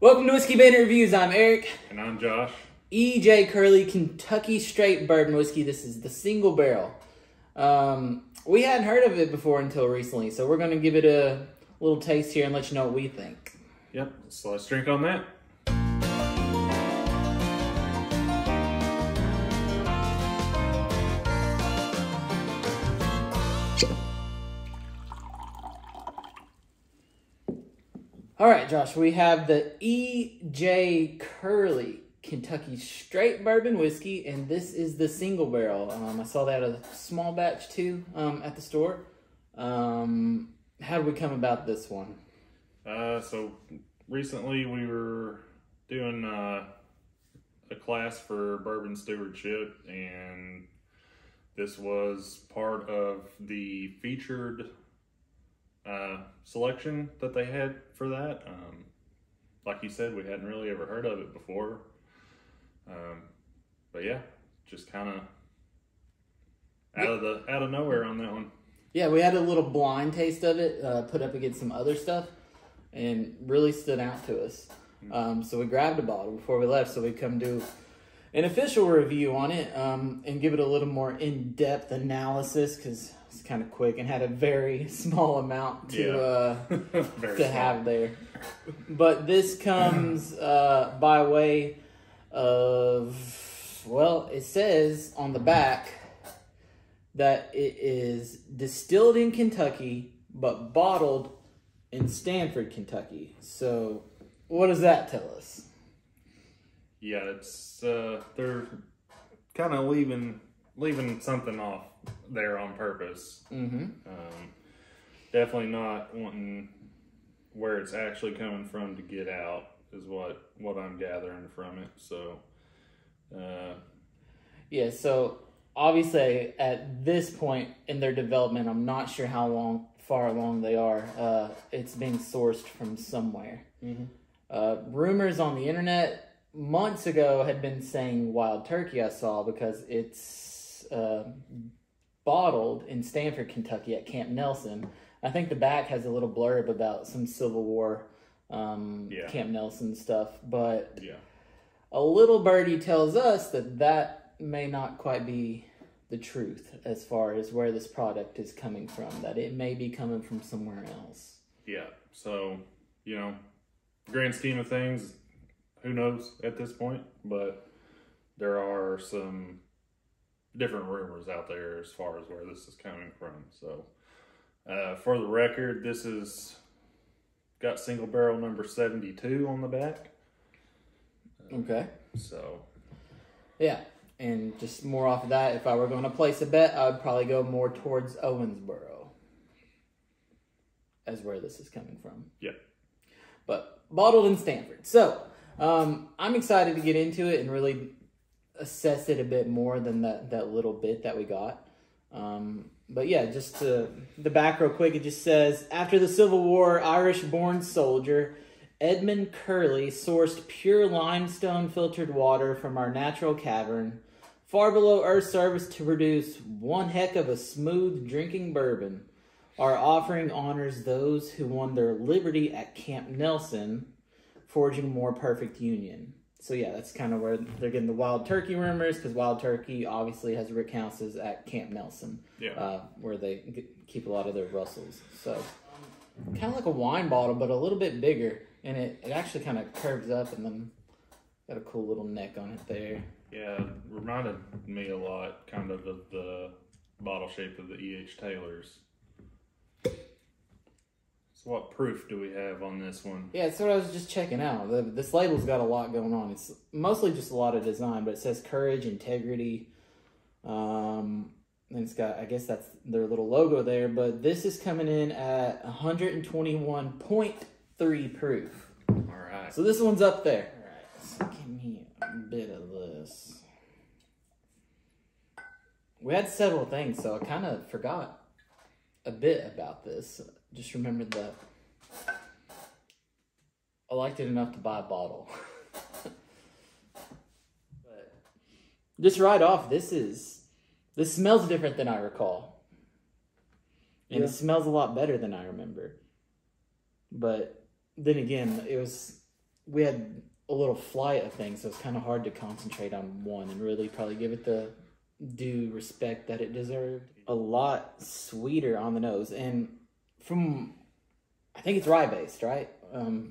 Welcome to Whiskey Bandit Reviews. I'm Eric. And I'm Josh. E.J. Curley Kentucky Straight Bourbon Whiskey. This is the single barrel. We hadn't heard of it before until recently, so we're going to give it a little taste here and let you know what we think. Yep, so let's drink on that. All right, Josh, we have the E.J. Curley Kentucky Straight Bourbon Whiskey, and this is the single barrel. I saw that a small batch too at the store. How did we come about this one? So recently we were doing a class for bourbon stewardship, and this was part of the featured selection that they had for that. Like you said, we hadn't really ever heard of it before. But yeah, just kind of out of nowhere on that one. Yeah, we had a little blind taste of it, put up against some other stuff, and really stood out to us. So we grabbed a bottle before we left, so we come do an official review on it and give it a little more in-depth analysis, because it's kind of quick and had a very small amount to have there. But this comes by way of, well, it says on the back that it is distilled in Kentucky but bottled in Stanford, Kentucky. So what does that tell us? Yeah, it's they're kind of leaving something off there on purpose. Definitely not wanting where it's actually coming from to get out is what I'm gathering from it. So yeah, so obviously at this point in their development, I'm not sure how far along they are. It's being sourced from somewhere. Rumors on the internet months ago had been saying Wild Turkey, I saw, because it's bottled in Stanford, Kentucky at Camp Nelson. I think the back has a little blurb about some Civil War Camp Nelson stuff, but a little birdie tells us that may not quite be the truth as far as where this product is coming from, that it may be coming from somewhere else. Yeah, so, grand scheme of things, who knows at this point, but there are some different rumors out there as far as where this is coming from. So for the record, this is got single barrel number 72 on the back. Okay. So yeah, and just more off of that, if I were going to place a bet, I would probably go more towards Owensboro as where this is coming from. Yeah. But bottled in Stanford. So I'm excited to get into it and really assess it a bit more than that little bit that we got. But yeah, just the back real quick, it just says, after the Civil War, Irish-born soldier Edmund Curley sourced pure limestone filtered water from our natural cavern far below Earth's surface to produce one heck of a smooth drinking bourbon. Our offering honors those who won their liberty at Camp Nelson, forging a more perfect union. So yeah, that's kind of where they're getting the Wild Turkey rumors, because Wild Turkey obviously has rick houses at Camp Nelson, where they keep a lot of their Russells. So kind of like a wine bottle, but a little bit bigger, and it actually kind of curves up and then got a cool little neck on it there. Yeah, it reminded me a lot kind of the bottle shape of the E.H. Taylor's. So what proof do we have on this one? Yeah, that's what I was just checking out. This label's got a lot going on. It's mostly just a lot of design, but it says courage, integrity. And it's got, I guess that's their little logo there, but this is coming in at 121.3 proof. All right. So this one's up there. All right, so give me a bit of this. We had several things, so I kind of forgot a bit about this. Just remembered that I liked it enough to buy a bottle. But just right off, this smells different than I recall. And it smells a lot better than I remember. But then again, it was we had a little flight of things, so it's kind of hard to concentrate on one and really probably give it the due respect that it deserved. A lot sweeter on the nose, and I think it's rye based, right?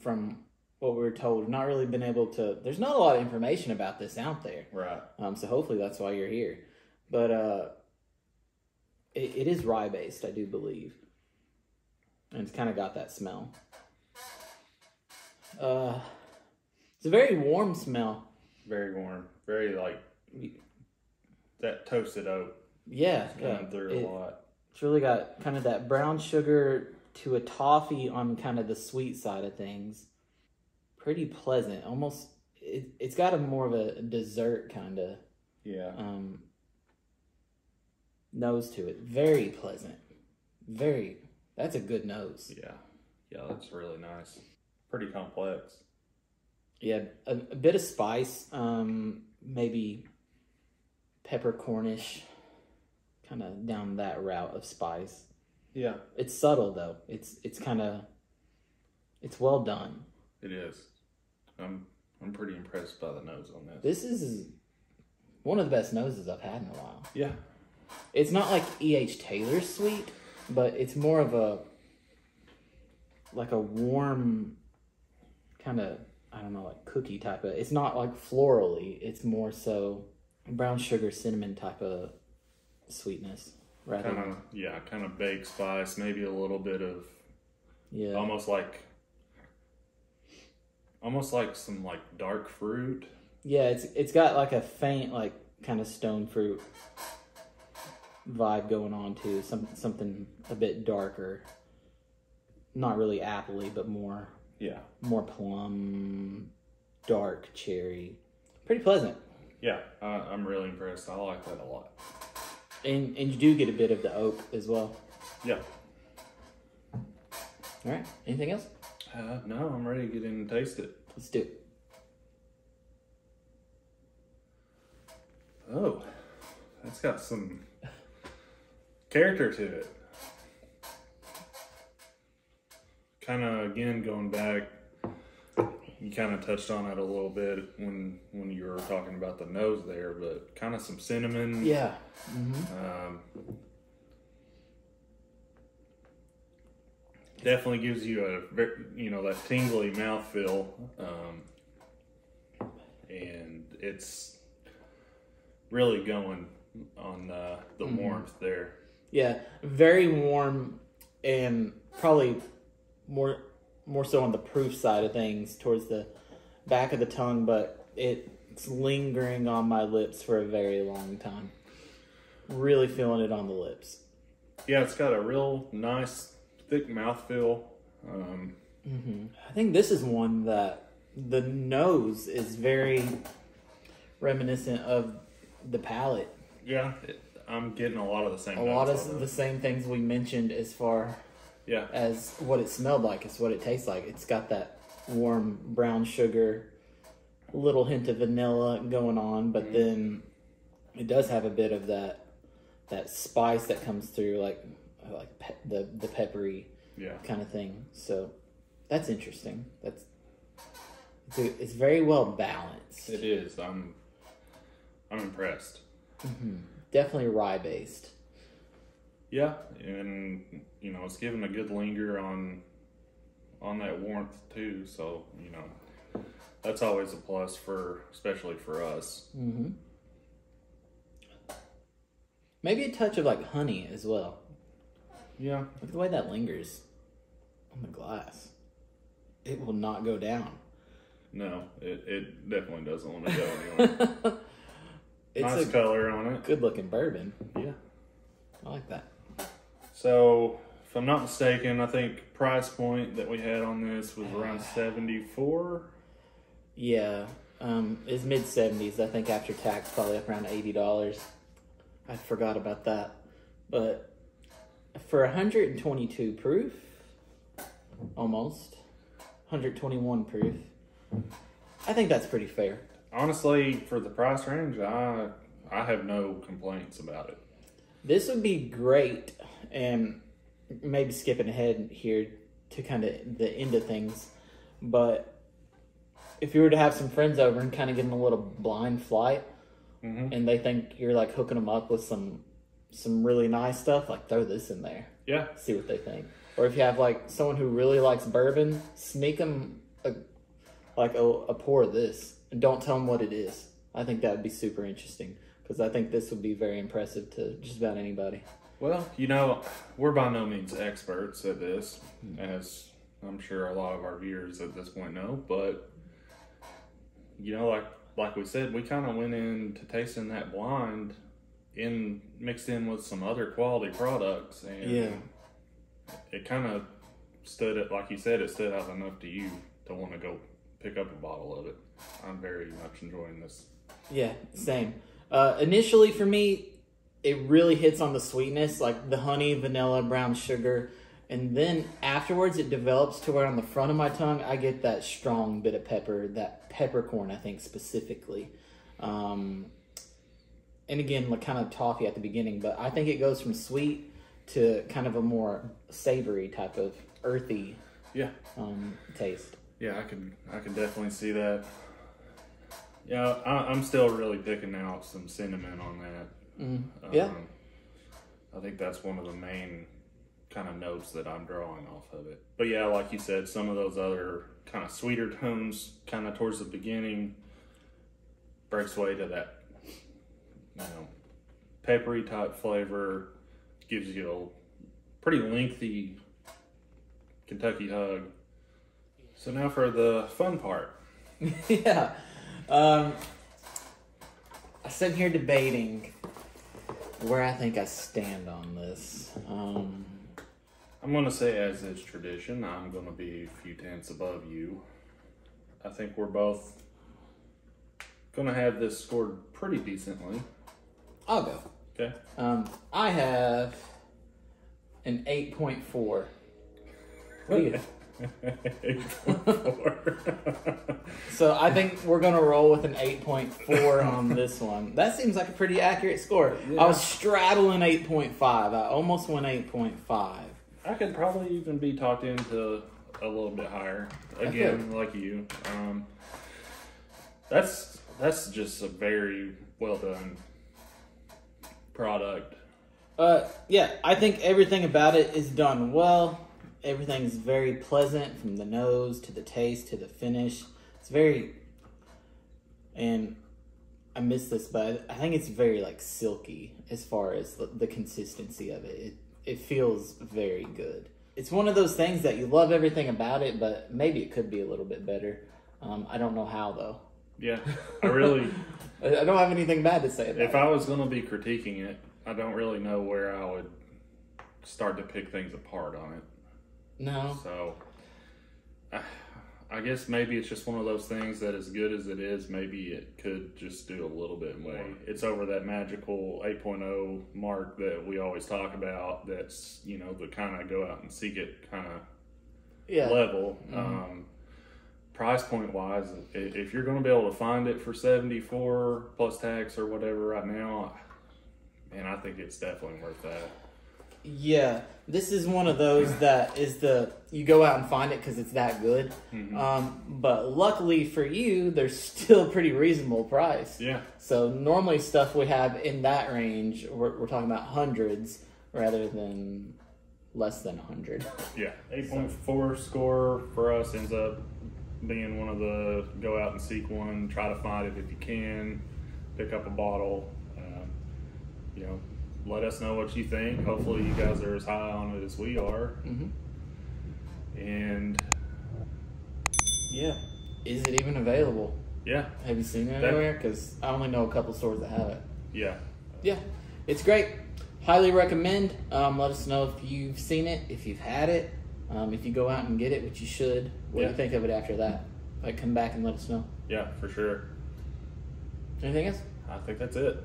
From what we were told, we've not really been able to. There's not a lot of information about this out there, Right. So hopefully that's why you're here. But it is rye based, I do believe, and it's kind of got that smell. It's a very warm smell. Very warm. Very like that toasted oak. Yeah, Coming through a lot. It's really got kind of that brown sugar to a toffee on kind of the sweet side of things. Pretty pleasant. Almost, it's got a more of a dessert kind of nose to it. Very pleasant. That's a good nose. Yeah, that's really nice. Pretty complex. Yeah, a bit of spice, maybe peppercornish, kind of down that route of spice. Yeah. It's subtle though. It's kind of, it's well done. It is. I'm pretty impressed by the nose on this. This is one of the best noses I've had in a while. Yeah. It's not like E.H. Taylor's sweet, but it's more of a warm kind of, I don't know, like cookie type of, it's not like florally, it's more so brown sugar, cinnamon type of sweetness. Kind of baked spice, maybe a little bit of, almost like some like dark fruit. Yeah, it's got like a faint like kind of stone fruit vibe going on too. Something a bit darker. Not really appley, but more plum, dark cherry. Pretty pleasant. Yeah, I'm really impressed. I like that a lot. And you do get a bit of the oak as well. Yeah. All right. Anything else? No, I'm ready to get in and taste it. Let's do it. Oh, that's got some character to it. Kind of, again, going back, you kind of touched on it a little bit when you were talking about the nose there, but kind of some cinnamon. Yeah. Mm-hmm. Definitely gives you that tingly mouthfeel, and it's really going on the warmth there. Yeah, very warm, and probably more so on the proof side of things towards the back of the tongue, but it's lingering on my lips for a very long time. Really feeling it on the lips. Yeah, it's got a real nice thick mouthfeel. I think this is one that the nose is very reminiscent of the palate. Yeah, I'm getting a lot of the same. A lot of the same things we mentioned as far as what it smelled like. It's what it tastes like. It's got that warm brown sugar, little hint of vanilla going on, but then it does have a bit of that spice that comes through, the peppery kind of thing. So that's interesting. It's very well balanced. It is. I'm impressed. Mm-hmm. Definitely rye based. Yeah, and it's giving a good linger on that warmth too. So that's always a plus especially for us. Mm-hmm. Maybe a touch of like honey as well. Yeah, look at the way that lingers on the glass. It will not go down. No, it definitely doesn't want to go anywhere. It's nice color on it. Good looking bourbon. Yeah, I like that. So, if I'm not mistaken, I think price point that we had on this was around $74. Yeah, it's mid-70s. I think after tax, probably up around $80. I forgot about that. But for 122 proof, almost 121 proof, I think that's pretty fair. Honestly, for the price range, I have no complaints about it. This would be great, and maybe skipping ahead here to kind of the end of things, but if you were to have some friends over and kind of give them a little blind flight, and they think you're like hooking them up with some really nice stuff, like throw this in there. Yeah. See what they think. Or if you have like someone who really likes bourbon, sneak them a pour of this and don't tell them what it is. I think that would be super interesting because I think this would be very impressive to just about anybody. Well, you know, we're by no means experts at this, as I'm sure a lot of our viewers at this point know, but you know, like we said, we kind of went into tasting that blind mixed in with some other quality products, and it kind of stood it, like you said, it stood out enough to you to want to go pick up a bottle of it. I'm very much enjoying this. Yeah, same. Initially for me, it really hits on the sweetness, like the honey, vanilla, brown sugar. And then afterwards, it develops to where on the front of my tongue, I get that strong bit of pepper, that peppercorn, I think, specifically. And again, like kind of toffee at the beginning, but I think it goes from sweet to kind of a more savory type of earthy taste. Yeah, I can definitely see that. Yeah, I'm still really picking out some cinnamon on that. Yeah. I think that's one of the main kind of notes that I'm drawing off of it. But yeah, like you said, some of those other kind of sweeter tones kind of towards the beginning breaks away to that, you know, peppery type flavor, gives you a pretty lengthy Kentucky hug. So now for the fun part. Yeah. I'm sitting here debating where I think I stand on this. I'm going to say, as is tradition, I'm going to be a few tenths above you. I think we're both going to have this scored pretty decently. I'll go. Okay. I have an 8.4. What do you 8.4. So I think we're going to roll with an 8.4 on this one. That seems like a pretty accurate score. Yeah. I was straddling 8.5. I almost went 8.5. I could probably even be talked into a little bit higher. Again, like you. That's just a very well done product. Yeah, I think everything about it is done well. Everything's very pleasant from the nose to the taste to the finish. It's very, and I missed this, but I think it's very like silky as far as the consistency of it. It feels very good. It's one of those things that you love everything about it, but maybe it could be a little bit better. I don't know how though. Yeah, I really. I don't have anything bad to say about it. If I was going to be critiquing it, I don't really know where I would start to pick things apart on it. No. So, I guess maybe it's just one of those things that as good as it is, maybe it could just do a little bit more. It's over that magical 8.0 mark that we always talk about. That's, you know, the kind of go out and seek it kind of level. Mm-hmm. Price point wise, if you're going to be able to find it for $74 plus tax or whatever right now, man, I think it's definitely worth that. Yeah, this is one of those that is you go out and find it because it's that good. Mm-hmm. But luckily for you, there's still a pretty reasonable price. Yeah. So normally stuff we have in that range, we're talking about hundreds rather than less than 100. Yeah, 8.4 score for us ends up being one of the go out and seek one, try to find it if you can, pick up a bottle, you know, let us know what you think. Hopefully you guys are as high on it as we are. Mm-hmm. And yeah, is it even available? Yeah. Have you seen it anywhere? Because I only know a couple stores that have it. Yeah. Yeah, it's great. Highly recommend. Let us know if you've seen it, if you've had it, if you go out and get it, which you should. What do you think of it after that? Like, come back and let us know. Yeah, for sure. Anything else? I think that's it.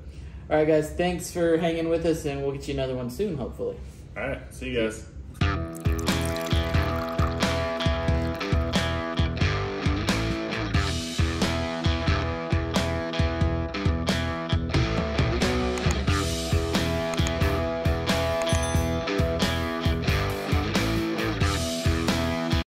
All right, guys. Thanks for hanging with us, and we'll get you another one soon, hopefully. All right. See you guys.